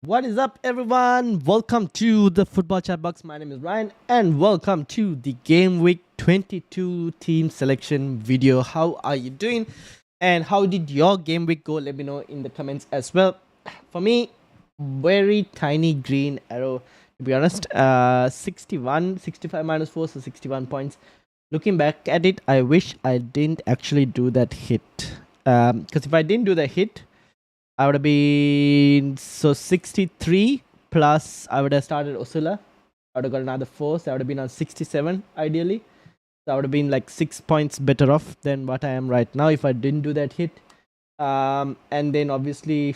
What is up, everyone? Welcome to the Football Chatbox. My name is Ryan, and welcome to the Gameweek 22 team selection video. How are you doing? And how did your game week go? Let me know in the comments as well. For me, very tiny green arrow, to be honest. 65 minus 4, so 61 points. Looking back at it, I wish I didn't actually do that hit. Because if I didn't do the hit, I would have been 63 plus. I would have started Osula. I would have got another 4, so I would have been on 67 ideally. So I would have been like 6 points better off than what I am right now if I didn't do that hit. And then obviously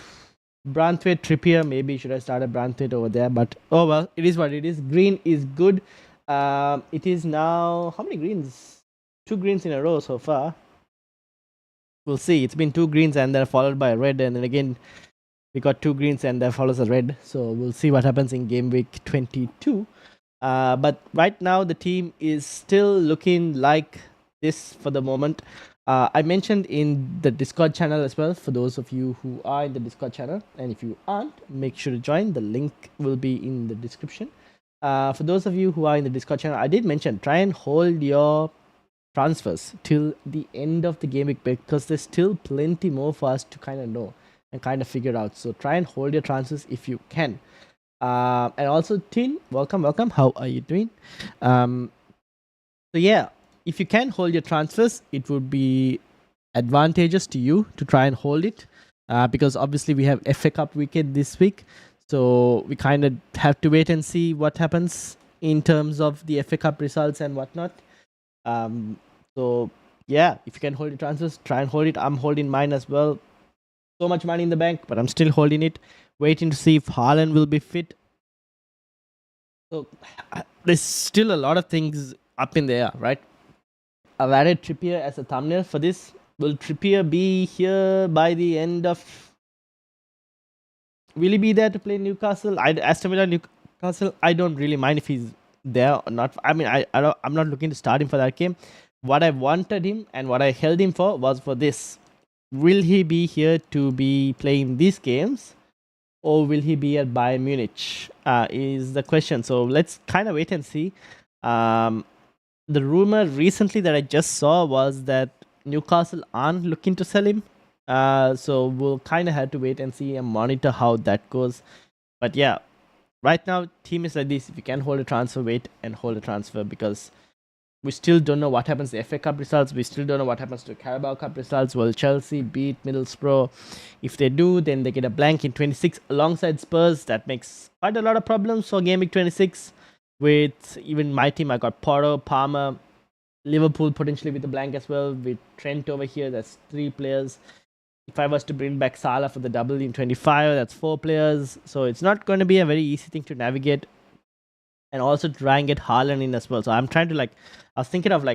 Branthwaite, Trippier, maybe should have started Branthwaite over there, but oh well, it is what it is. Green is good. It is now, how many greens? 2 greens in a row so far. We'll see. It's been 2 greens and they're followed by a red, and then again we got 2 greens and that follows a red. So we'll see what happens in game week 22. But right now the team is still looking like this for the moment. I mentioned in the Discord channel as well, for those of you who are in the Discord channel, and if you aren't, make sure to join. The link will be in the description. For those of you who are in the Discord channel, I did mention try and hold your transfers till the end of the game week, because there's still plenty more for us to kind of know and kind of figure out. So try and hold your transfers if you can. And also, Tin, welcome. How are you doing? So yeah, if you can hold your transfers, it would be advantageous to you to try and hold it, because obviously we have FA Cup weekend this week, so we kind of have to wait and see what happens in terms of the FA Cup results and whatnot. So yeah, if you can hold your transfers, try and hold it. I'm holding mine as well. So much money in the bank, but I'm still holding it, waiting to see if Haaland will be fit. So there's still a lot of things up in the air, right? I've added Trippier as a thumbnail for this. Will Trippier be here by the end of... Will he be there to play Newcastle? Aston Villa, Newcastle, I don't really mind if he's there or not. I mean, I'm not looking to start him for that game. What I wanted him and what I held him for was for this. Will he be here to be playing these games, or will he be at Bayern Munich? Is the question. So let's kind of wait and see. The rumor recently that I just saw was that Newcastle aren't looking to sell him. So we'll kind of have to wait and see and monitor how that goes. But yeah, right now, team is like this. If you can hold a transfer, wait and hold a transfer, because we still don't know what happens to the FA Cup results. We still don't know what happens to the Carabao Cup results. Will Chelsea beat Middlesbrough? If they do, then they get a blank in 26 alongside Spurs. That makes quite a lot of problems for Game Week 26. With even my team, I got Porto, Palmer, Liverpool potentially with a blank as well. With Trent over here, that's 3 players. If I was to bring back Salah for the double in 25, that's 4 players. So it's not going to be a very easy thing to navigate. And also try and get Haaland in as well. So I'm trying to I was thinking of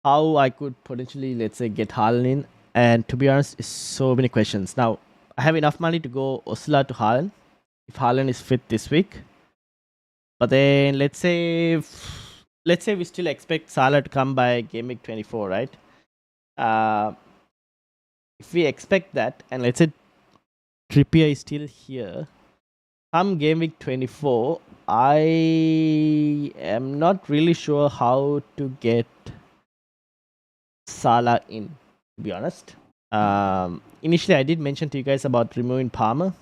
how I could potentially, let's say, get Haaland in. And to be honest, it's so many questions. Now, I have enough money to go Osula to Haaland, if Haaland is fit this week. But then let's say we still expect Salah to come by Game Week 24, right? If we expect that, and let's say Trippier is still here, come Game Week 24, I am not really sure how to get Salah in, to be honest. Initially, I did mention to you guys about removing Palmer,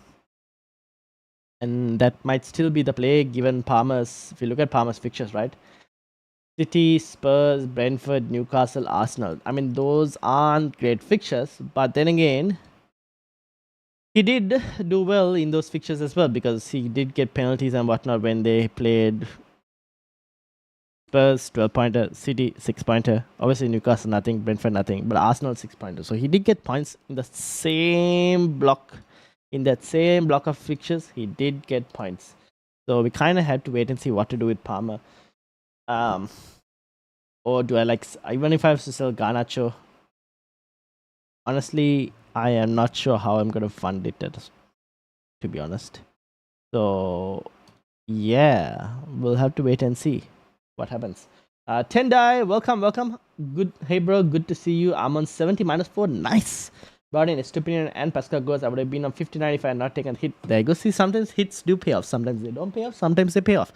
and that might still be the play given Palmer's, if you look at Palmer's fixtures, right? City, Spurs, Brentford, Newcastle, Arsenal. I mean, those aren't great fixtures, but then again, he did do well in those fixtures as well, because he did get penalties and whatnot when they played Spurs 12-pointer, City 6-pointer, obviously Newcastle nothing, Brentford nothing, but Arsenal 6-pointer. So he did get points in the same block, in that same block of fixtures. He did get points. So we kind of had to wait and see what to do with Palmer. Or do I even if I have to sell Garnacho? Honestly, I am not sure how I'm gonna fund it, to be honest. So yeah, we'll have to wait and see what happens. Tendai, welcome. Good, hey bro, good to see you. I'm on 70 minus 4. Nice. brought in Estupinian and Pascal Gross, I would have been on 59 if I had not taken a hit. There you go. See, sometimes hits do pay off. Sometimes they don't pay off. Sometimes they pay off.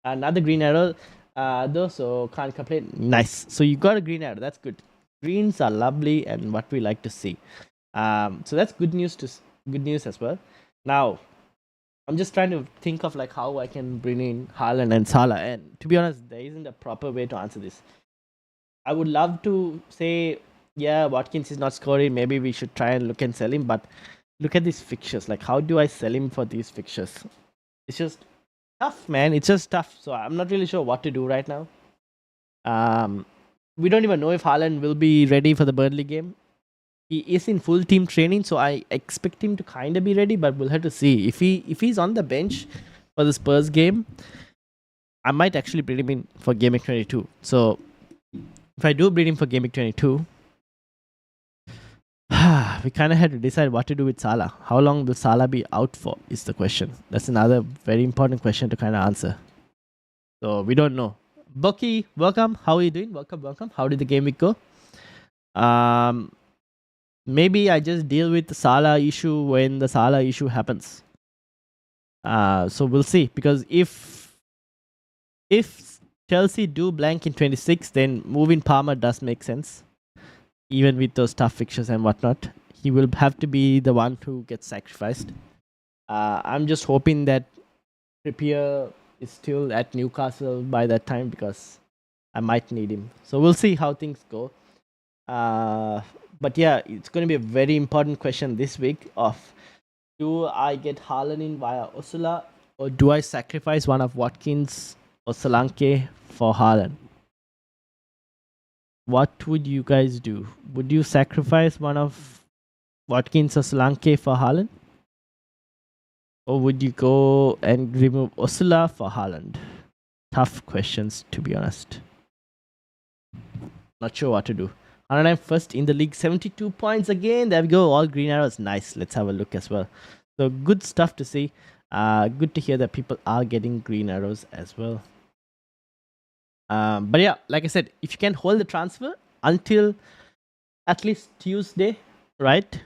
Another green arrow, though, so can't complain. Nice. So you got a green arrow. That's good. Greens are lovely and what we like to see. So that's good news as well. Now, I'm just trying to think of like how I can bring in Haaland and Salah. And to be honest, there isn't a proper way to answer this. I would love to say, yeah, Watkins is not scoring. Maybe we should try and look and sell him. But look at these fixtures. Like, how do I sell him for these fixtures? It's just tough, man. It's just tough. So I'm not really sure what to do right now. We don't even know if Haaland will be ready for the Burnley game. He is in full team training, so I expect him to kind of be ready, but we'll have to see. If he's on the bench for the Spurs game, I might actually bring him in for Gameweek 22. So if I do bring him for Gameweek 22, we kind of had to decide what to do with Salah. How long will Salah be out for is the question. That's another very important question to kind of answer. So we don't know. Bucky, welcome. How are you doing? Welcome. How did the game week go? Maybe I just deal with the Salah issue when the Salah issue happens. So we'll see. Because if Chelsea do blank in 26, then moving Palmer does make sense. Even with those tough fixtures and whatnot, he will have to be the one who gets sacrificed. I'm just hoping that Trippier is still at Newcastle by that time because I might need him. So we'll see how things go. But yeah, it's going to be a very important question this week of do I get Haaland in via Ursula or do I sacrifice one of Watkins or Solanke for Haaland? What would you guys do? Would you sacrifice one of Watkins or Solanke for Haaland? Or would you go and remove Ursula for Haaland? Tough questions, to be honest. Not sure what to do. 109 first in the league, 72 points again. There we go. All green arrows. Nice. Let's have a look as well. So good stuff to see. Good to hear that people are getting green arrows as well. But yeah, like I said, if you can hold the transfer until at least Tuesday, right?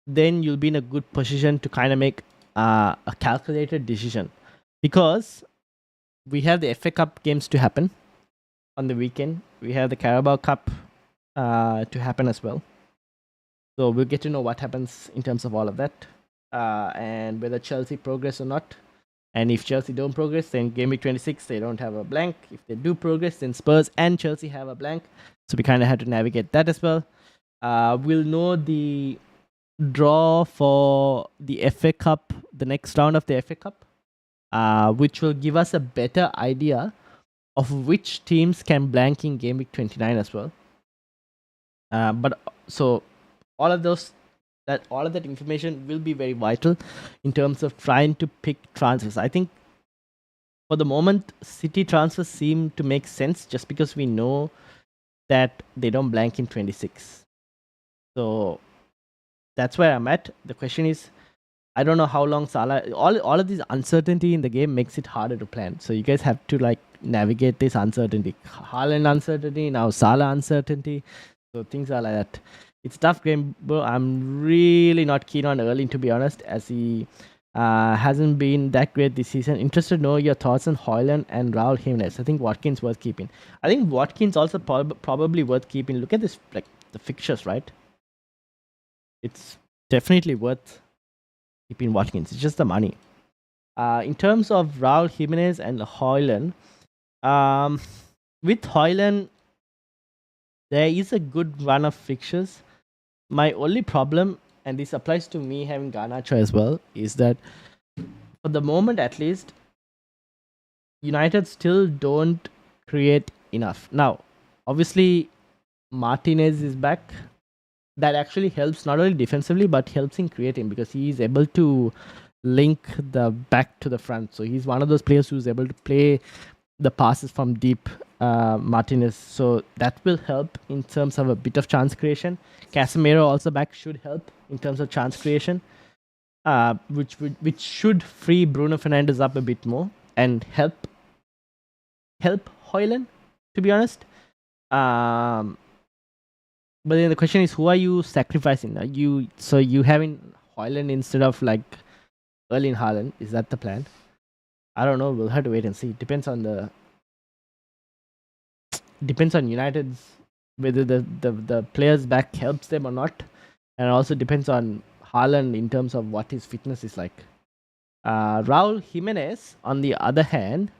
Then you'll be in a good position to kind of make a calculated decision. Because we have the FA Cup games to happen on the weekend. We have the Carabao Cup to happen as well. So we'll get to know what happens in terms of all of that. And whether Chelsea progress or not. And if Chelsea don't progress, then Game Week 26, they don't have a blank. If they do progress, then Spurs and Chelsea have a blank. So we kind of had to navigate that as well. We'll know the draw for the FA Cup, the next round of the FA Cup, which will give us a better idea of which teams can blank in Game Week 29 as well. But so all of that information will be very vital in terms of trying to pick transfers. I think for the moment, City transfers seem to make sense just because we know that they don't blank in 26. So that's where I'm at. The question is, I don't know how long Salah. All of this uncertainty in the game makes it harder to plan. So you guys have to like navigate this uncertainty. Haaland uncertainty, now Salah uncertainty. So things are like that. It's a tough game, bro. I'm really not keen on Erling, to be honest, as he hasn't been that great this season. Interested to know your thoughts on Højlund and Raul Jimenez. I think Watkins worth keeping. I think Watkins also probably worth keeping. Look at this, like the fixtures, right? It's definitely worth keeping Watkins. It's just the money. In terms of Raul Jimenez and Højlund, with Højlund, there is a good run of fixtures. My only problem, and this applies to me having Garnacho as well, is that for the moment at least, United still don't create enough. Now, obviously, Martinez is back. That actually helps not only defensively, but helps in creating because he is able to link the back to the front. So he's one of those players who's able to play the passes from deep, Martinez. So that will help in terms of a bit of chance creation. Casemiro also back should help in terms of chance creation, which should free Bruno Fernandes up a bit more and help Højlund, to be honest. But then the question is, who are you sacrificing? So you having Hoyland instead of like Erling Haaland? Is that the plan? I don't know. We'll have to wait and see. Depends on United's whether the players back helps them or not, and also depends on Haaland in terms of what his fitness is like. Raul Jimenez, on the other hand,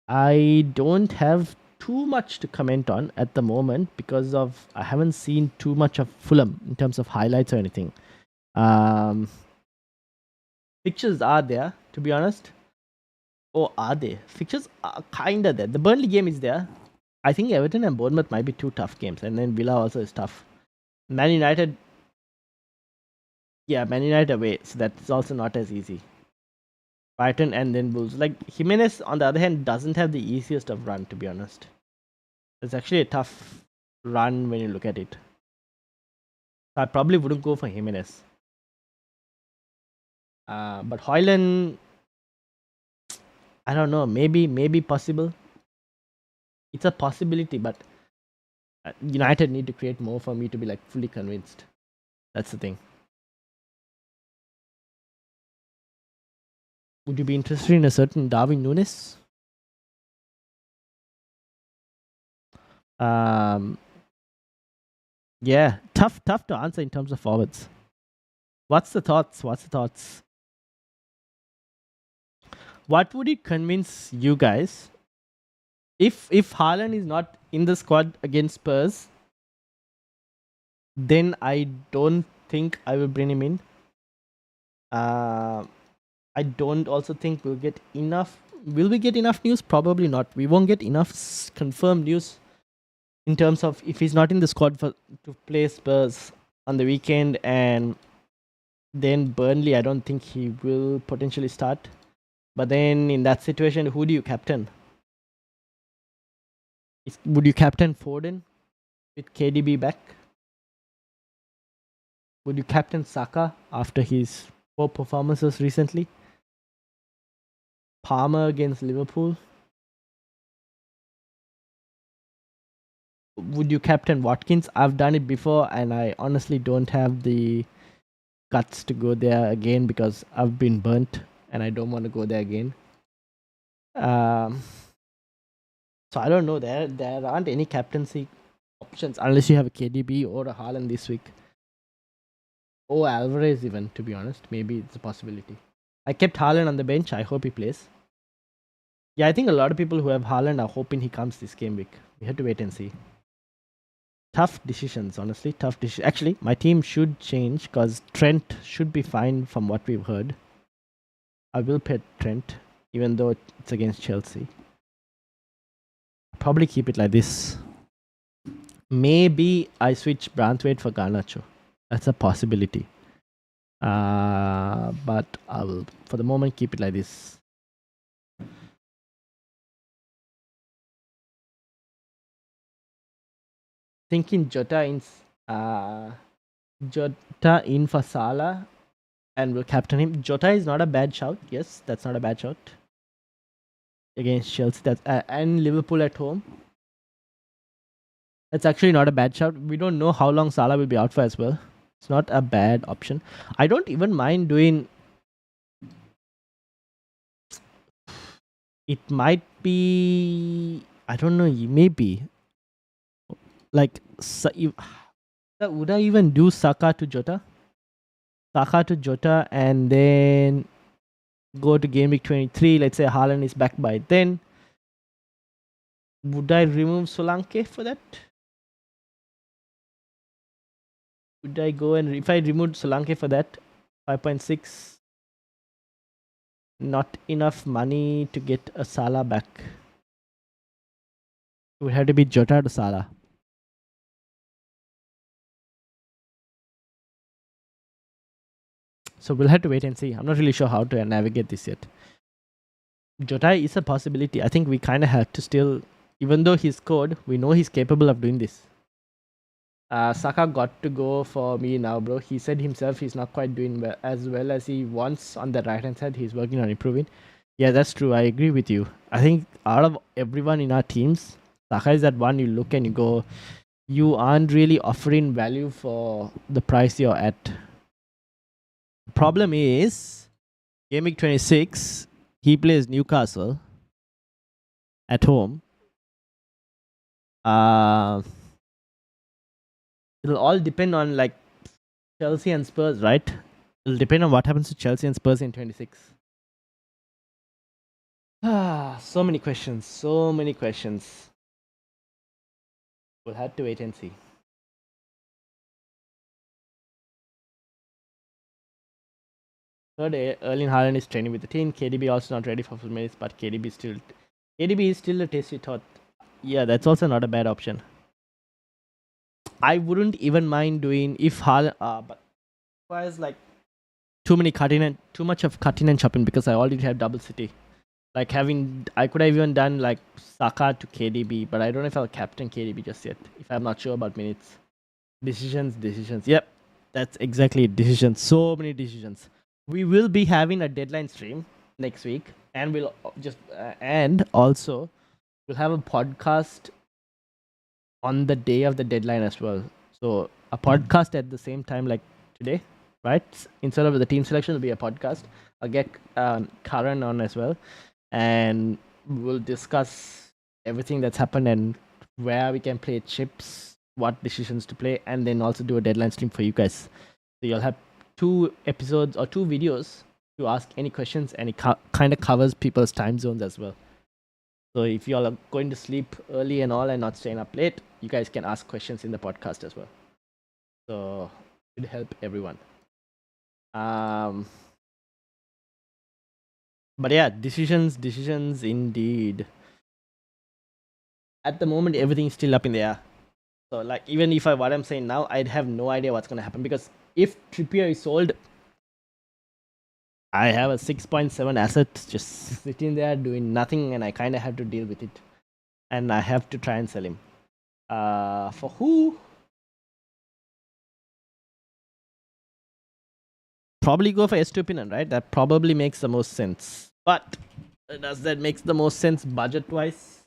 I don't have too much to comment on at the moment because of I haven't seen too much of Fulham in terms of highlights or anything. Um, Pictures are there, to be honest. Or are they? Fixtures are kinda there. The Burnley game is there. I think Everton and Bournemouth might be two tough games, and then Villa also is tough. Man United, yeah, Man United away, so that's also not as easy. Brighton and then Wolves. Like Jimenez, on the other hand, doesn't have the easiest of run, to be honest. It's actually a tough run when you look at it. So I probably wouldn't go for Jimenez. But Hoyland, I don't know. Maybe possible. It's a possibility, but United need to create more for me to be like fully convinced. That's the thing. Would you be interested in a certain Darwin Núñez? Yeah, tough to answer in terms of forwards. What's the thoughts? What would it convince you guys if Haaland is not in the squad against Spurs? Then I don't think I will bring him in. I don't also think we'll get enough. Will we get enough news? Probably not. We won't get enough confirmed news in terms of if he's not in the squad to play Spurs on the weekend, and then Burnley, I don't think he will potentially start. But then in that situation, who do you captain? Would you captain Foden with KDB back? Would you captain Saka after his poor performances recently? Palmer against Liverpool? Would you captain Watkins? I've done it before and I honestly don't have the guts to go there again because I've been burnt and I don't want to go there again. So I don't know. There aren't any captaincy options unless you have a KDB or a Haaland this week. Or Alvarez even, to be honest. Maybe it's a possibility. I kept Haaland on the bench. I hope he plays. Yeah, I think a lot of people who have Haaland are hoping he comes this game week. We have to wait and see. Tough decisions, honestly. Tough decisions. Actually, my team should change because Trent should be fine from what we've heard. I will pet Trent, even though it's against Chelsea. Probably keep it like this. Maybe I switch Branthwaite for Garnacho. That's a possibility. But I will, for the moment, keep it like this. Thinking Jota in for Salah and will captain him. Jota is not a bad shout. Yes, that's not a bad shout. Against Chelsea, that's and Liverpool at home. That's actually not a bad shout. We don't know how long Salah will be out for as well. It's not a bad option. I don't even mind doing. It might be. I don't know. Maybe. Like, would I even do Saka to Jota? Saka to Jota and then go to Gameweek 23. Let's say Haaland is back by then. Would I remove Solanke for that? Would I go and if I removed Solanke for that 5.6, not enough money to get a Salah back. It would have to be Jota to Salah. So we'll have to wait and see. I'm not really sure how to navigate this yet. Jota is a possibility. I think we kind of have to still, even though he's scored, we know he's capable of doing this. Saka got to go for me now, bro. He said himself he's not quite doing as well as he wants on the right hand side. He's working on improving. Yeah, that's true. I agree with you. I think out of everyone in our teams, Saka is that one you look and you go, you aren't really offering value for the price you're at. The problem is, Gameweek 26, he plays Newcastle at home. Uh, it'll all depend on like Chelsea and Spurs, right? It'll depend on what happens to Chelsea and Spurs in 26. So many questions. So many questions. We'll have to wait and see. Third, Erling Haaland is training with the team. KDB also not ready for full minutes, but KDB is still a tasty thought. Yeah, that's also not a bad option. I wouldn't even mind doing if Haaland, but requires like too much of cutting and chopping because I already have double city. Like I could have even done like Saka to KDB, but I don't know if I'll captain KDB just yet. If I'm not sure about minutes. Decisions. Yep, that's exactly it. Decisions. So many decisions. We will be having a deadline stream next week, and we'll and also we'll have a podcast on the day of the deadline as well. So a podcast at the same time like today, right? Instead of the team selection, will be a podcast. I'll get Karan on as well, and we'll discuss everything that's happened and where we can play chips, what decisions to play, and then also do a deadline stream for you guys. So you'll have 2 episodes or 2 videos to ask any questions, and it kind of covers people's time zones as well. So if you all are going to sleep early and all and not staying up late, you guys can ask questions in the podcast as well. So it will help everyone. But yeah, decisions indeed. At the moment, everything's still up in the air. So like even if what I'm saying now, I'd have no idea what's gonna happen because if Trippier is sold, I have a 6.7 asset just sitting there doing nothing, and I kind of have to deal with it, and I have to try and sell him. For who? Probably go for Estupinan, right? That probably makes the most sense. But does that make the most sense budget wise?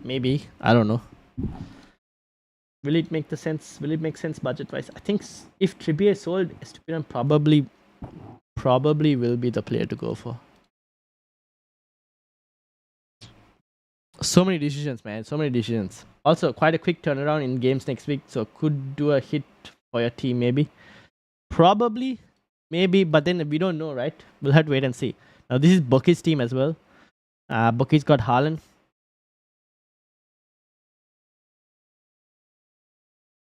Maybe, I don't know. Will it make sense budget wise? I think if Trippier is sold, Estupinan probably will be the player to go for. So many decisions, man. So many decisions. Also, quite a quick turnaround in games next week, so could do a hit for your team, maybe. Probably, maybe, but then we don't know, right? We'll have to wait and see. Now, this is Bucky's team as well. Bucky's got Haaland.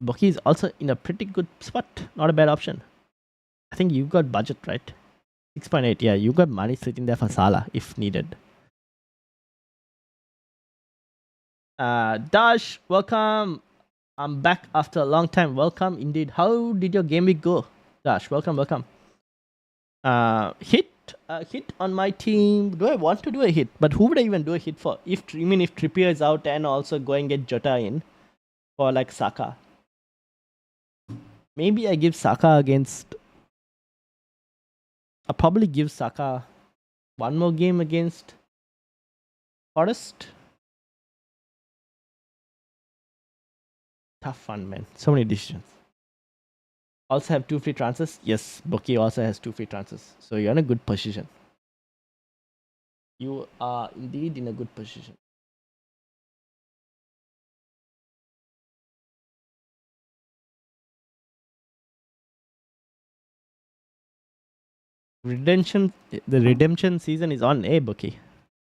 Bucky is also in a pretty good spot. Not a bad option. I think you got budget, right? 6.8. Yeah, you got money sitting there for Salah if needed. Dash, welcome. I'm back after a long time. Welcome indeed. How did your game week go? Dash, welcome. Hit on my team. Do I want to do a hit? But who would I even do a hit for? If Trippier is out and also go and get Jota in for like Saka. Maybe I give Saka against. I'll probably give Saka one more game against Forest. Tough one, man. So many decisions. Also have 2 free transfers. Yes, Bucky also has 2 free transfers. So you're in a good position. You are indeed in a good position. The redemption season is on. Hey, Bucky.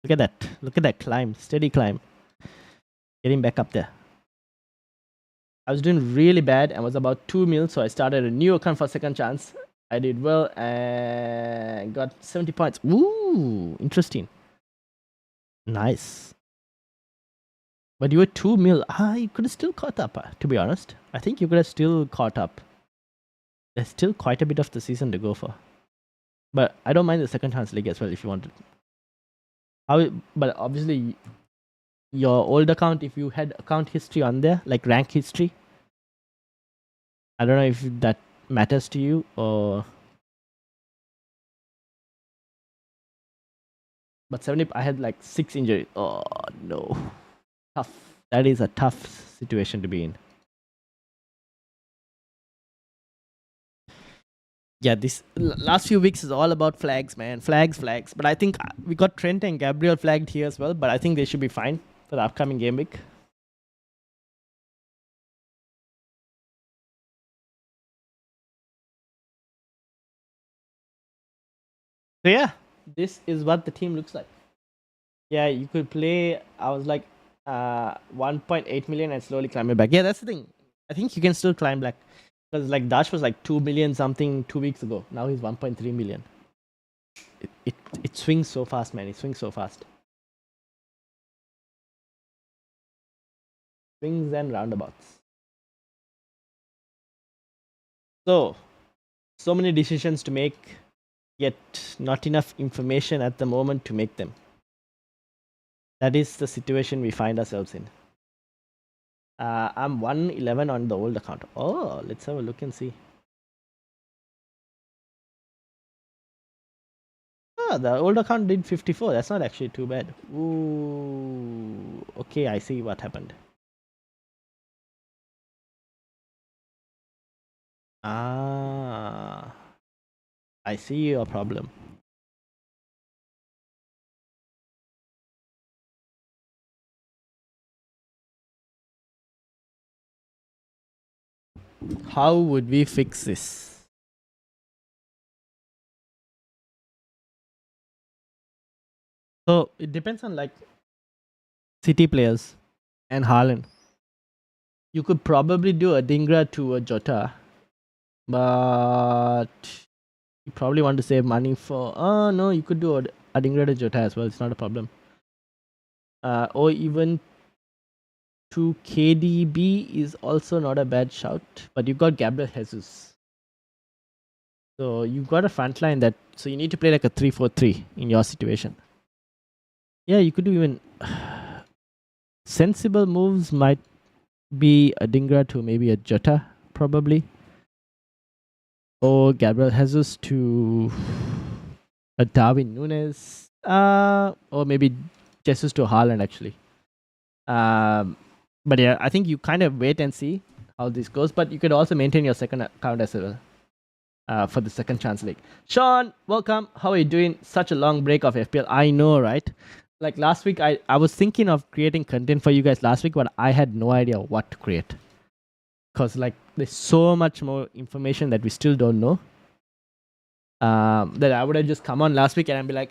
Look at that. Look at that climb. Steady climb. Getting back up there. I was doing really bad and was about 2 mil, so I started a new account for second chance. I did well and got 70 points. Ooh, interesting. Nice. But you were 2 mil. You could have still caught up, to be honest. I think you could have still caught up. There's still quite a bit of the season to go for. But I don't mind the second chance league as well if you wanted. But obviously, your old account, if you had account history on there, like rank history, I don't know if that matters to you or. But 70, I had like 6 injuries. Oh no, tough. That is a tough situation to be in. Yeah, this last few weeks is all about flags, man. Flags. But I think we got Trent and Gabriel flagged here as well. But I think they should be fine for the upcoming game week. So yeah, this is what the team looks like. Yeah, you could play. I was like 1.8 million and slowly climb it back. Yeah, that's the thing. I think you can still climb back because like Dash was like 2 million something 2 weeks ago. Now he's 1.3 million. It swings so fast, man. It swings so fast. Swings and roundabouts. So many decisions to make, yet not enough information at the moment to make them. That is the situation we find ourselves in. I'm 111 on the old account. Oh, let's have a look and see. Ah, the old account did 54. That's not actually too bad. Ooh, okay, I see what happened. Ah, I see your problem. How would we fix this? So it depends on like City players and Haaland. You could probably do a Dingra to a Jota, but you probably want to save money for. Oh no, you could do a Dingra to Jota as well. It's not a problem. Or even to KDB is also not a bad shout, but you've got Gabriel Jesus. So you've got a front line that. So you need to play like a 3-4-3 in your situation. Yeah, you could do even. Sensible moves might be a Dingra to maybe a Jota, probably. Or Gabriel Jesus to a Darwin Nunes. Or maybe Jesus to Haaland, actually. But yeah, I think you kind of wait and see how this goes. But you could also maintain your second account as well for the second chance league. Sean, welcome. How are you doing? Such a long break of FPL. I know, right? Like last week, I was thinking of creating content for you guys last week, but I had no idea what to create. Because like there's so much more information that we still don't know. That I would have just come on last week and I'd be like,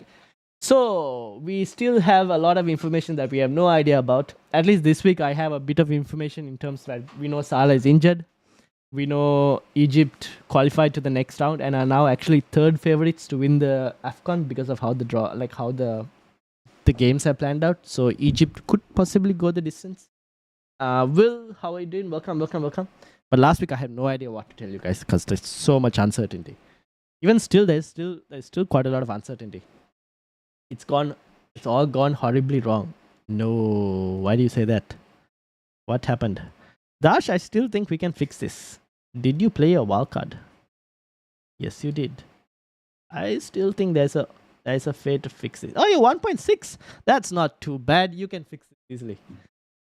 so we still have a lot of information that we have no idea about. At least this week I have a bit of information in terms that we know Salah is injured. We know Egypt qualified to the next round and are now actually third favorites to win the AFCON because of how the draw, like how the games have planned out. So Egypt could possibly go the distance. Will, how are you doing? Welcome. But last week I had no idea what to tell you guys because there's so much uncertainty. Even still, there's still quite a lot of uncertainty. It's all gone horribly wrong. No, why do you say that? What happened? Dash, I still think we can fix this. Did you play a wildcard? Yes, you did. I still think there's a way to fix it. Oh, you're 1.6. That's not too bad. You can fix it easily.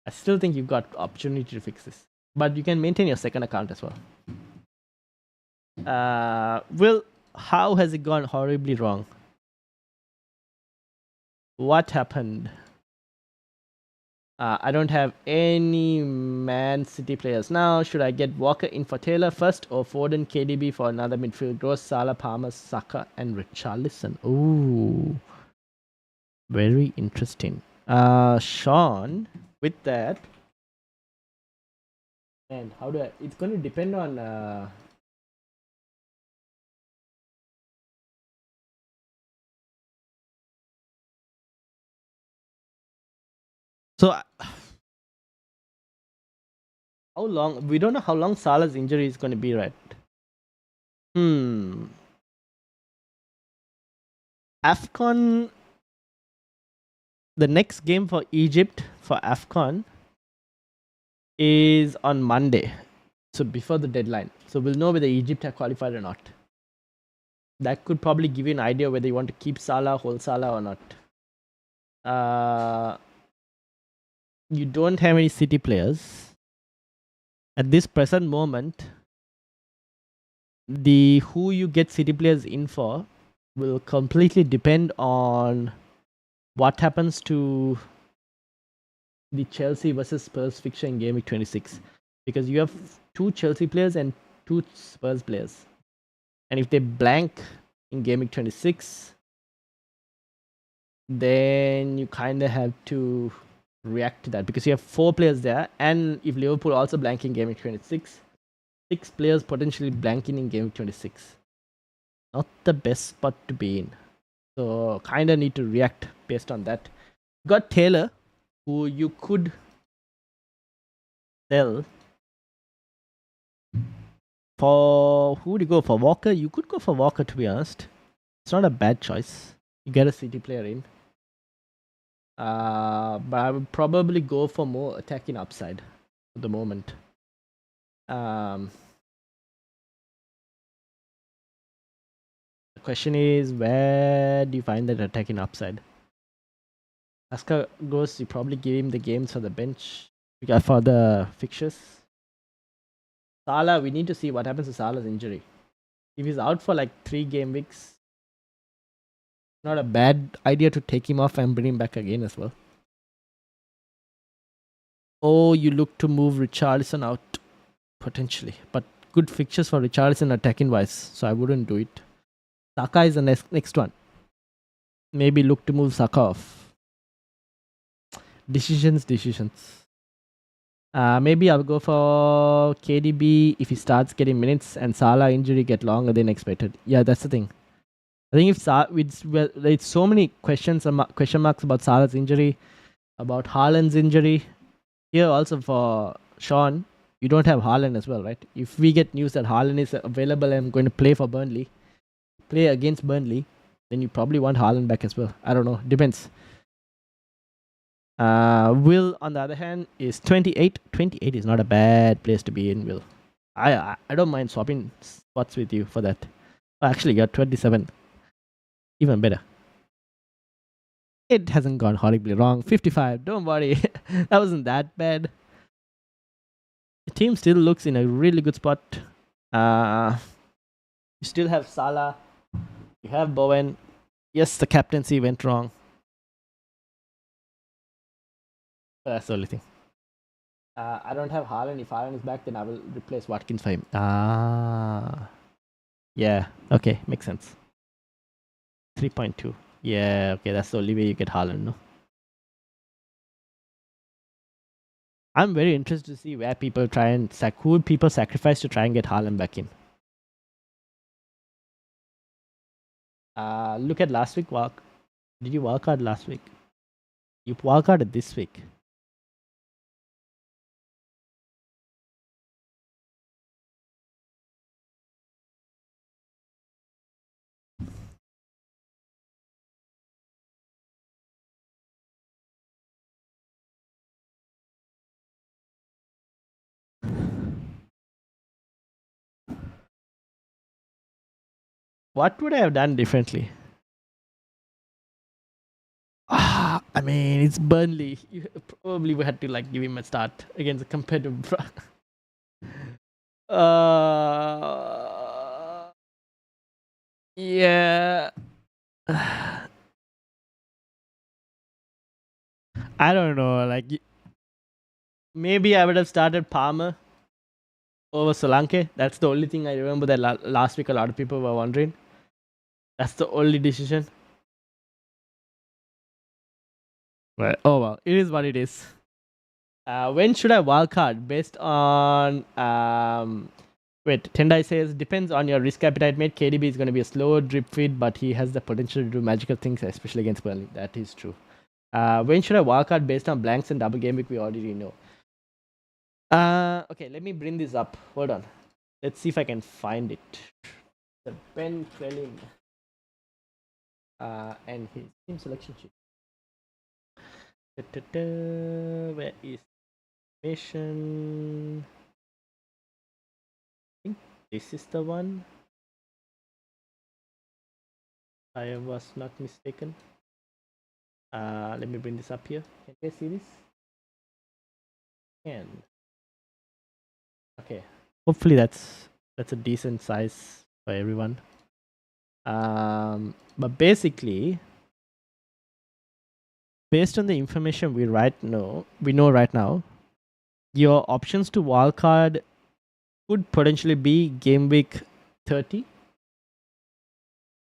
I still think you've got opportunity to fix this, but you can maintain your second account as well. Will, how has it gone horribly wrong? What happened? I don't have any Man City players now. Should I get Walker in for Taylor first or Foden, KDB for another midfield? Gross, Salah, Palmer, Saka, and Richarlison. Ooh, very interesting. Sean, with that, and how do I? It's going to depend on. So how long? We don't know how long Salah's injury is going to be, right? AFCON. The next game for Egypt for AFCON is on Monday. So before the deadline. So we'll know whether Egypt have qualified or not. That could probably give you an idea whether you want to keep Salah, hold Salah or not. you don't have any City players at this present moment. The who you get City players in for will completely depend on what happens to the Chelsea versus Spurs fixture in Game Week 26, because you have two Chelsea players and two Spurs players, and if they blank in Game Week 26, then you kind of have to react to that because you have four players there, and if Liverpool also blank in Game Week 26, six players potentially blanking in Game Week 26. Not the best spot to be in. So kind of need to react based on that. Got Taylor, who you could sell for. Who would you go for? Walker? You could go for Walker, to be honest. It's not a bad choice. You get a City player in. But I would probably go for more attacking upside at the moment. The question is, where do you find that attacking upside? Aska goes, you probably give him the games for the bench. We got for the fixtures. Salah, we need to see what happens to Salah's injury. If he's out for like 3 game weeks, not a bad idea to take him off and bring him back again as well. Oh, you look to move Richarlison out potentially, but good fixtures for Richarlison attacking wise, so I wouldn't do it. Saka is the next one. Maybe look to move Saka off. Decisions. Maybe I'll go for KDB if he starts getting minutes and Salah injury get longer than expected. Yeah, that's the thing. I think if there's so many question marks about Salah's injury, about Haaland's injury. Here also for Sean, you don't have Haaland as well, right? If we get news that Haaland is available and going to play against Burnley, then you probably want Haaland back as well. I don't know. Depends. Will, on the other hand, is 28. 28 is not a bad place to be in, Will. I don't mind swapping spots with you for that. Oh, actually, you're 27. Even better. It hasn't gone horribly wrong. 55. Don't worry. That wasn't that bad. The team still looks in a really good spot. You still have Salah. You have Bowen. Yes, the captaincy went wrong. But that's the only thing. I don't have Haaland. If Haaland is back, then I will replace Watkins for him. Yeah. Okay, makes sense. 3.2. Yeah, okay, that's the only way you get Haaland, no? I'm very interested to see where people try and who people sacrifice to try and get Haaland back in. Look at last week. Did you walk out last week? You walk out this week. What would I have done differently? I mean, it's Burnley. You probably would have to like give him a start against compared to. Yeah. I don't know. Like, maybe I would have started Palmer over Solanke. That's the only thing I remember that last week a lot of people were wondering. That's the only decision. But oh well, it is what it is. When should I wildcard? Based on wait, Tendai says depends on your risk appetite, mate. KDB is going to be a slow drip feed, but he has the potential to do magical things, especially against Burnley. That is true. When should I wildcard based on blanks and double game week? We already know. Okay, let me bring this up. Hold on. Let's see if I can find it. The Ben Krellin and his team selection sheet. Where is information? I think this is the one. I was not mistaken. Let me bring this up here. Can you see this? 10. Okay. Hopefully that's a decent size for everyone. But basically, based on the information we know right now, your options to wildcard could potentially be game week 30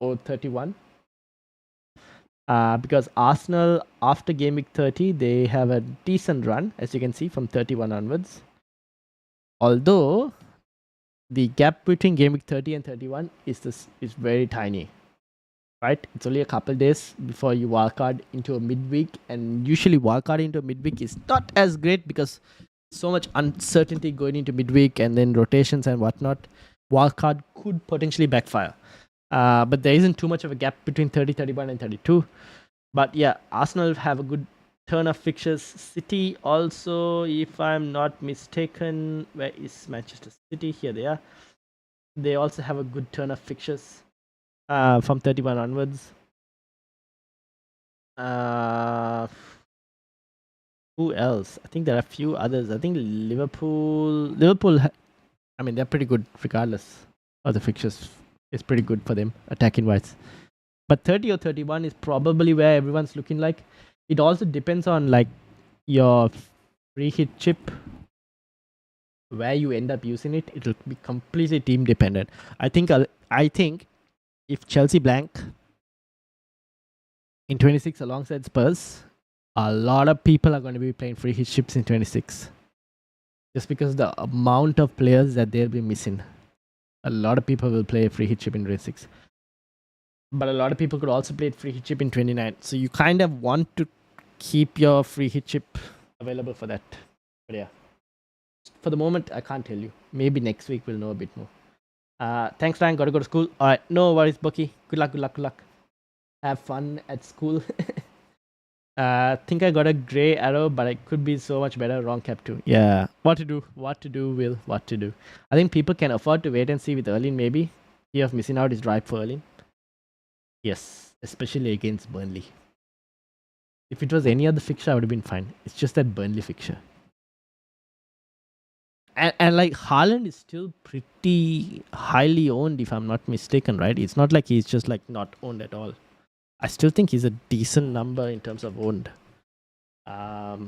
or 31. Because Arsenal, after game week 30, they have a decent run, as you can see, from 31 onwards. Although the gap between game week 30 and 31 is very tiny, right? It's only a couple days before you wildcard into a midweek, and usually wildcard into a midweek is not as great because so much uncertainty going into midweek and then rotations and whatnot. Wildcard could potentially backfire. But there isn't too much of a gap between 30, 31, and 32. But yeah, Arsenal have a good turn of fixtures. City also, if I'm not mistaken, where is Manchester City? Here they are. They also have a good turn of fixtures from 31 onwards. Who else? I think there are a few others. I think Liverpool, I mean, they're pretty good regardless of the fixtures. It's pretty good for them, attacking wise. But 30 or 31 is probably where everyone's looking like. It also depends on like your free hit chip, where you end up using it. It'll be completely team dependent. I think if Chelsea blank in 26 alongside Spurs, a lot of people are going to be playing free hit chips in 26. Just because the amount of players that they'll be missing. A lot of people will play a free hit chip in 26. But a lot of people could also play free hit chip in 29. So you kind of want to keep your free hit chip available for that. But yeah, for the moment, I can't tell you. Maybe next week we'll know a bit more. Thanks, Ryan. Gotta go to school. All right, no worries, Bucky. Good luck. Have fun at school. Think I got a gray arrow, but I could be so much better. Wrong cap too. Yeah. What to do, Will? What to do? I think people can afford to wait and see with Erling, maybe. Fear of missing out is ripe for Erling. Yes, especially against Burnley. If it was any other fixture, I would have been fine. It's just that Burnley fixture. And like Haaland is still pretty highly owned, if I'm not mistaken, right? It's not like he's just like not owned at all. I still think he's a decent number in terms of owned. If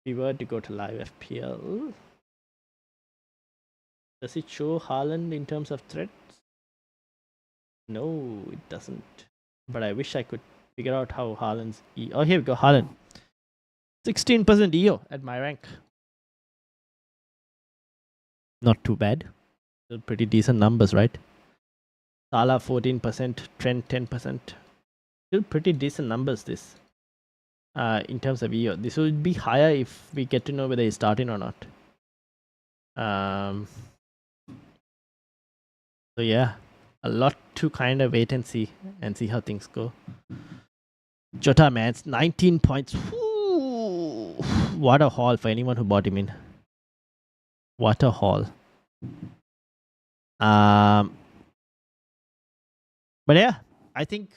we were to go to live FPL, does it show Haaland in terms of threats? No, it doesn't. But I wish I could figure out how Haaland's oh, here we go, Haaland. 16% EO at my rank. Not too bad. Still pretty decent numbers, right? Salah 14%, Trent 10%. Still pretty decent numbers this. In terms of EO. This will be higher if we get to know whether he's starting or not. So yeah, a lot to kind of wait and see how things go. Jota, man, it's 19 points. Ooh, what a haul for anyone who bought him in. What a haul. But yeah, I think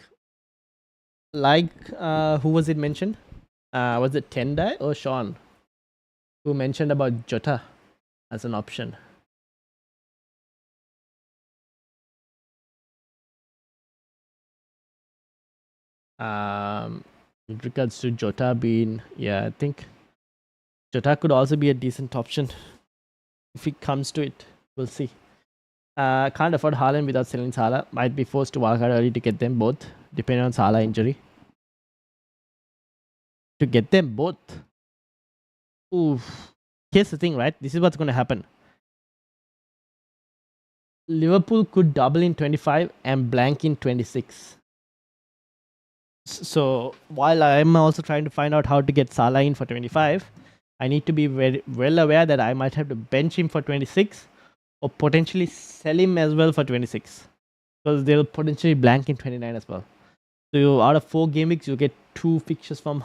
like who was it mentioned? Was it Tendai or Sean who mentioned about Jota as an option? With regards to Jota being, yeah, I think Jota could also be a decent option if it comes to it. We'll see. Can't afford Haaland without selling Salah. Might be forced to walk out early to get them both, depending on Salah injury. To get them both. Oof. Here's the thing, right? This is what's going to happen. Liverpool could double in 25 and blank in 26. So while I'm also trying to find out how to get Salah in for 25, I need to be very well aware that I might have to bench him for 26 or potentially sell him as well for 26 because they'll potentially blank in 29 as well. So out of 4 game weeks, you get 2 fixtures from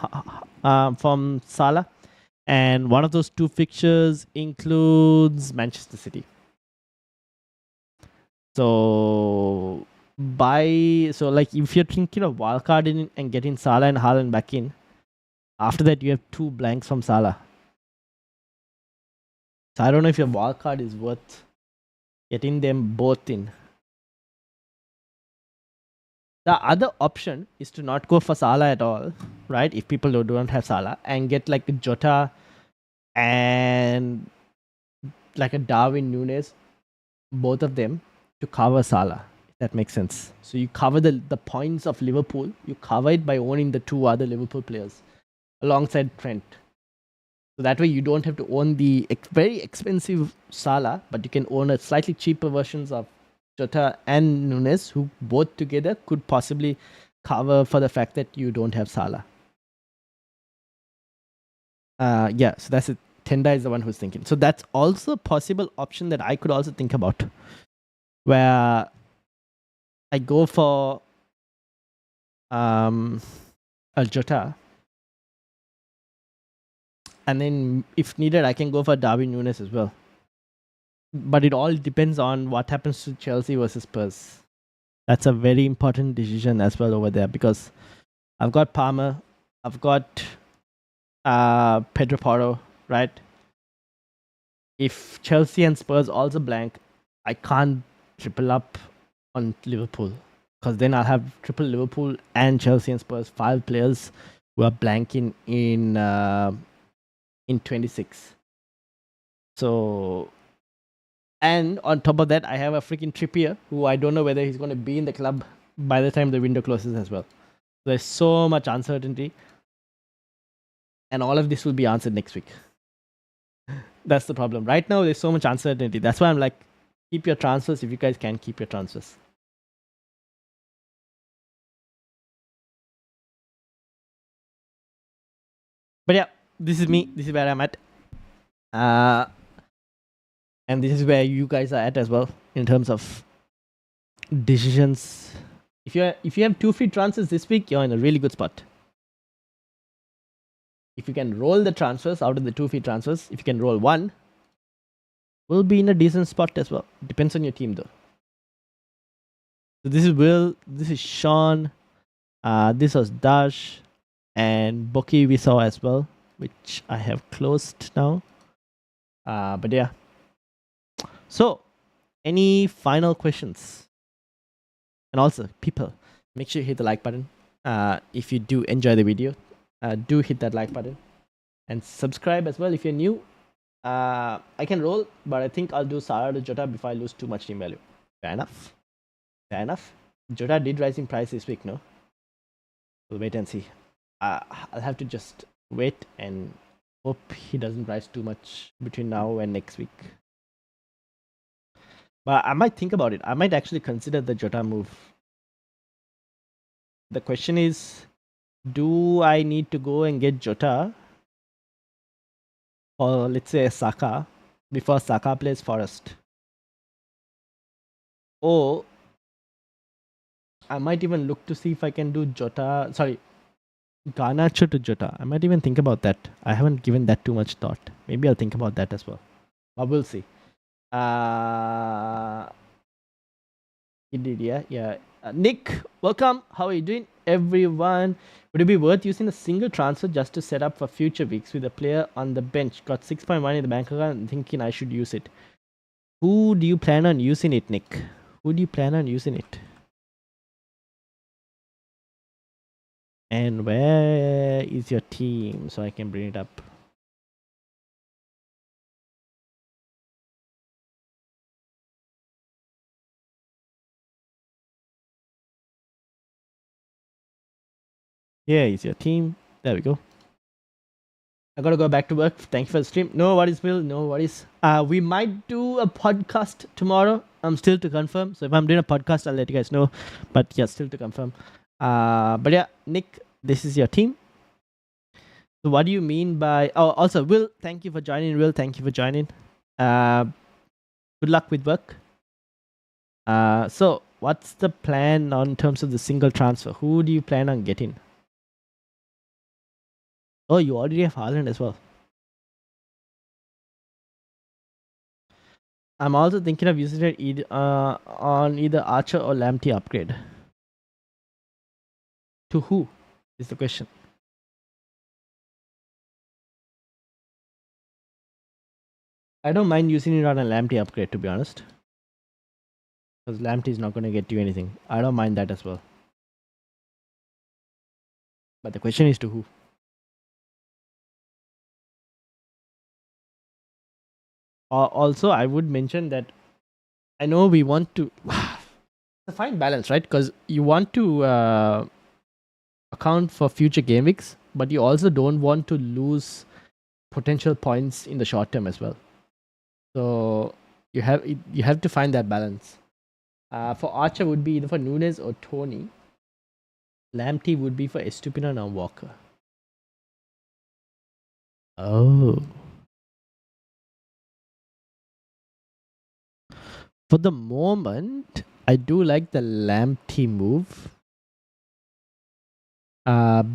Salah, and one of those 2 fixtures includes Manchester City. So like if you're thinking of wildcarding and getting Salah and Haaland back in, after that you have 2 blanks from Salah. So I don't know if your wildcard is worth getting them both in. The other option is to not go for Salah at all, right? If people don't have Salah, and get like a Jota and like a Darwin Nunes, both of them to cover Salah. If that makes sense. So you cover the points of Liverpool. You cover it by owning the two other Liverpool players alongside Trent. So that way you don't have to own the very expensive Salah, but you can own a slightly cheaper versions of Jota and Nunes, who both together could possibly cover for the fact that you don't have Salah. Yeah, so that's it. Tenda is the one who's thinking. So that's also a possible option that I could also think about, where I go for a Jota, and then if needed, I can go for Darwin Nunes as well. But it all depends on what happens to Chelsea versus Spurs. That's a very important decision as well over there, because I've got Palmer, I've got Pedro Porro, right? If Chelsea and Spurs also blank, I can't triple up on Liverpool, because then I'll have triple Liverpool and Chelsea and Spurs, 5 players who are blanking in 26. So, and on top of that, I have a freaking Trippier, who I don't know whether he's going to be in the club by the time the window closes as well. There's so much uncertainty, and all of this will be answered next week. That's the problem. Right now, there's so much uncertainty. That's why I'm like, keep your transfers if you guys can keep your transfers. But yeah, this is me. This is where I'm at. And this is where you guys are at as well in terms of decisions. If you have 2 free transfers this week, you're in a really good spot. If you can roll the transfers out of the 2 free transfers, if you can roll 1, we'll be in a decent spot as well. Depends on your team though. So this is Will, this is Sean, this was Dash, and Boki we saw as well, which I have closed now. But yeah. So, any final questions? And also, people, make sure you hit the like button. If you do enjoy the video, do hit that like button. And subscribe as well if you're new. I can roll, but I think I'll do Salah to Jota before I lose too much team value. Fair enough. Fair enough. Jota did rise in price this week, no? We'll wait and see. I'll have to just wait and hope he doesn't rise too much between now and next week. But I might think about it. I might actually consider the Jota move. The question is, do I need to go and get Jota, or let's say Saka, before Saka plays Forest? Or I might even look to see if I can do Garnacho to Jota. I might even think about that. I haven't given that too much thought. Maybe I'll think about that as well. But we'll see. He did, yeah. Nick, welcome. How are you doing, everyone? Would it be worth using a single transfer just to set up for future weeks with a player on the bench? Got 6.1 in the bank account and thinking I should use it. Who do you plan on using it, Nick? Who do you plan on using it? And where is your team so I can bring it up? Here is your team. There we go. I gotta go back to work. Thank you for the stream. No worries, Will. No worries. We might do a podcast tomorrow. I'm still to confirm. So if I'm doing a podcast, I'll let you guys know. But yeah, still to confirm. But yeah, Nick, this is your team. So what do you mean by... Oh, also, Will, thank you for joining. Will, thank you for joining. Good luck with work. So what's the plan on terms of the single transfer? Who do you plan on getting? Oh, you already have Haaland as well. I'm also thinking of using it on either Archer or Lamptey upgrade. To who is the question? I don't mind using it on a Lamptey upgrade, to be honest. Because Lamptey is not going to get you anything. I don't mind that as well. But the question is to who? Also, I would mention that I know we want to... it's a fine balance, right? Because you want to account for future game weeks, but you also don't want to lose potential points in the short term as well. So you have to find that balance. For Archer would be either for Nunes or Tony. Lamptey would be for Estupinan or Walker. Oh. For the moment, I do like the Lamptey move.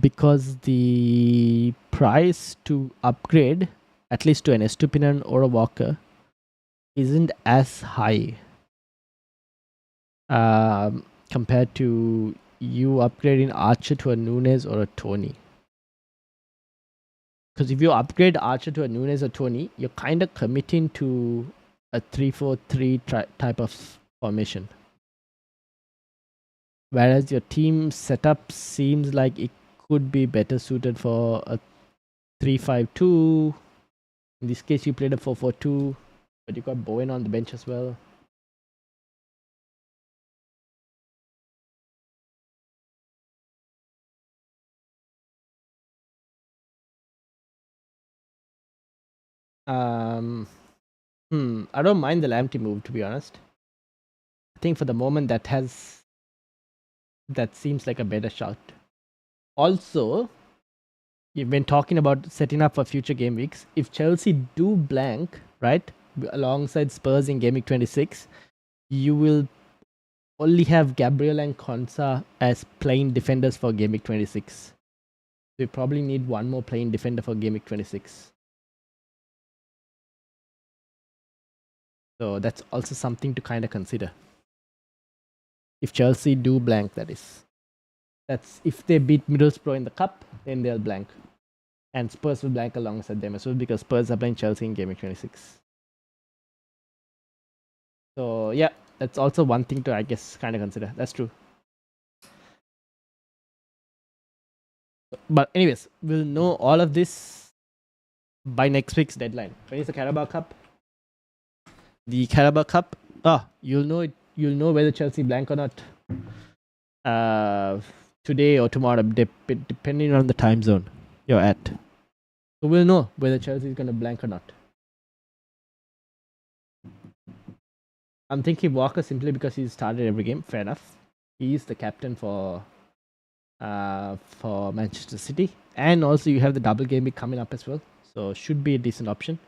Because the price to upgrade, at least to an Estupinan or a Walker, isn't as high compared to you upgrading Archer to a Nunes or a Tony. Because if you upgrade Archer to a Nunes or Tony, you're kind of committing to a 3-4-3 type of formation. Whereas your team setup seems like it could be better suited for a 3-5-2. In this case, you played a 4-4-2, but you got Bowen on the bench as well. I don't mind the Lamptey move, to be honest. I think for the moment that seems like a better shot. Also, you've been talking about setting up for future game weeks. If Chelsea do blank, right, alongside Spurs in Game Week 26, you will only have Gabriel and Konsa as playing defenders for Game Week 26. We probably need one more playing defender for Game Week 26. So that's also something to kind of consider. If Chelsea do blank, that is. That's if they beat Middlesbrough in the cup, then they'll blank. And Spurs will blank alongside them as well because Spurs are playing Chelsea in Game Week 26. So yeah, that's also one thing to, I guess, kind of consider. That's true. But anyways, we'll know all of this by next week's deadline. When is the Carabao Cup? The Carabao Cup. You'll know it. You'll know whether Chelsea blank or not. Today or tomorrow, depending on the time zone you're at. So we'll know whether Chelsea is going to blank or not. I'm thinking Walker simply because he's started every game. Fair enough. He's the captain for Manchester City, and also you have the double game week coming up as well, so should be a decent option.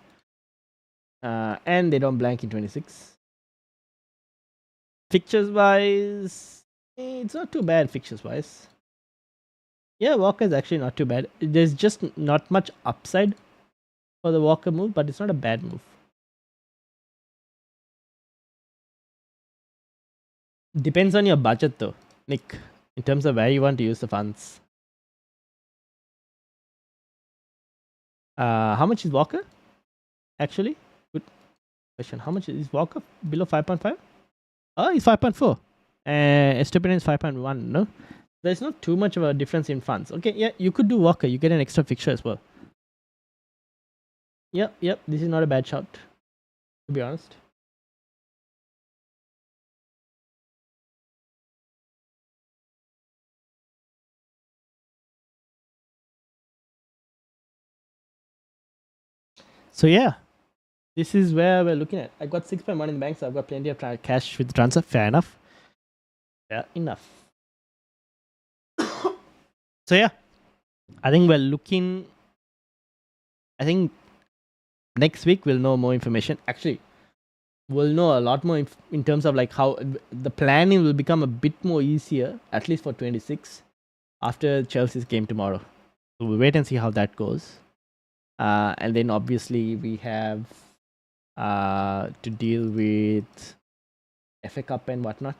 And they don't blank in 26. Fixtures wise, it's not too bad. Fixtures wise, yeah, Walker is actually not too bad. There's just not much upside for the Walker move, but it's not a bad move. Depends on your budget though, Nick, in terms of where you want to use the funds. How much is Walker? Actually, good question. How much is Walker? Below 5.5? Oh, he's 5.4. Estupinan is 5.1. No, there's not too much of a difference in funds. Okay, yeah, you could do Walker. You get an extra fixture as well. Yep. This is not a bad shot, to be honest. So yeah, this is where we're looking at. I got 6.1 in the bank, so I've got plenty of cash with the transfer. Fair enough. Fair enough. So yeah, I think we're looking. I think next week we'll know more information. Actually, we'll know a lot more in terms of like how the planning will become a bit more easier, at least for 26, after Chelsea's game tomorrow. So we'll wait and see how that goes. And then obviously we have to deal with FA Cup and whatnot.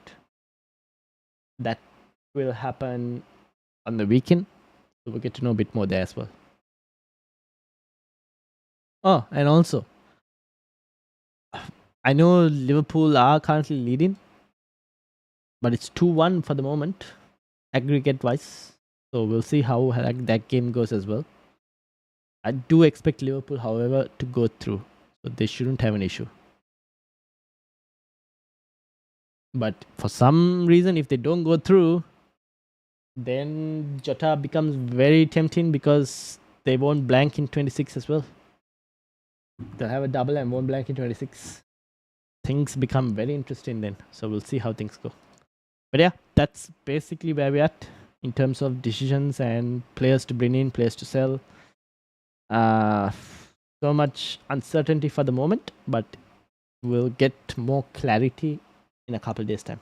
That will happen on the weekend. So we'll get to know a bit more there as well. Oh, and also, I know Liverpool are currently leading, but it's 2-1 for the moment, aggregate wise. So we'll see how that game goes as well. I do expect Liverpool, however, to go through. So they shouldn't have an issue. But for some reason, if they don't go through, then Jota becomes very tempting because they won't blank in 26 as well. They'll have a double and won't blank in 26. Things become very interesting then. So we'll see how things go. But yeah, that's basically where we're at in terms of decisions and players to bring in, players to sell. So much uncertainty for the moment, but we'll get more clarity in a couple days' time.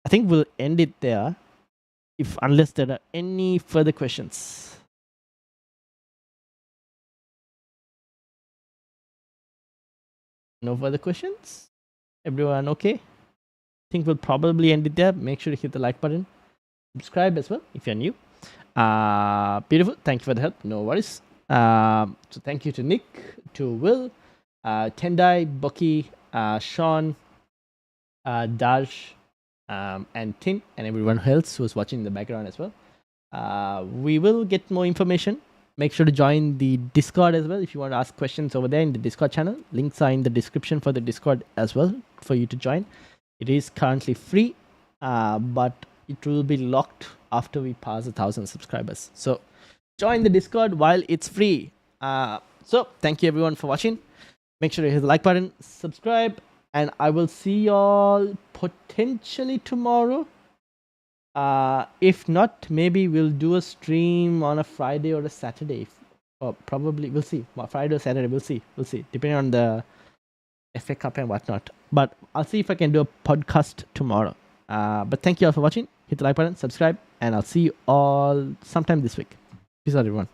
I think we'll end it there, unless there are any further questions. No further questions? Everyone okay? I think we'll probably end it there. Make sure to hit the like button. Subscribe as well if you're new. Beautiful. Thank you for the help. No worries. So thank you to Nick, to Will, Tendai, Bucky, Sean, Daj, and Tin, and everyone else who's watching in the background as well. We will get more information. Make sure to join the Discord as well if you want to ask questions over there in the Discord channel. Links are in the description for the Discord as well for you to join. It is currently free, but it will be locked after we pass 1,000 subscribers. So join the Discord while it's free. So thank you everyone for watching. Make sure to hit the like button, subscribe, and I will see y'all potentially tomorrow. If not, maybe we'll do a stream on a Friday or a Saturday. Or probably, we'll see. Friday or Saturday, we'll see. We'll see, depending on the FA Cup and whatnot. But I'll see if I can do a podcast tomorrow. But thank you all for watching. Hit the like button, subscribe, and I'll see you all sometime this week. Peace out, everyone.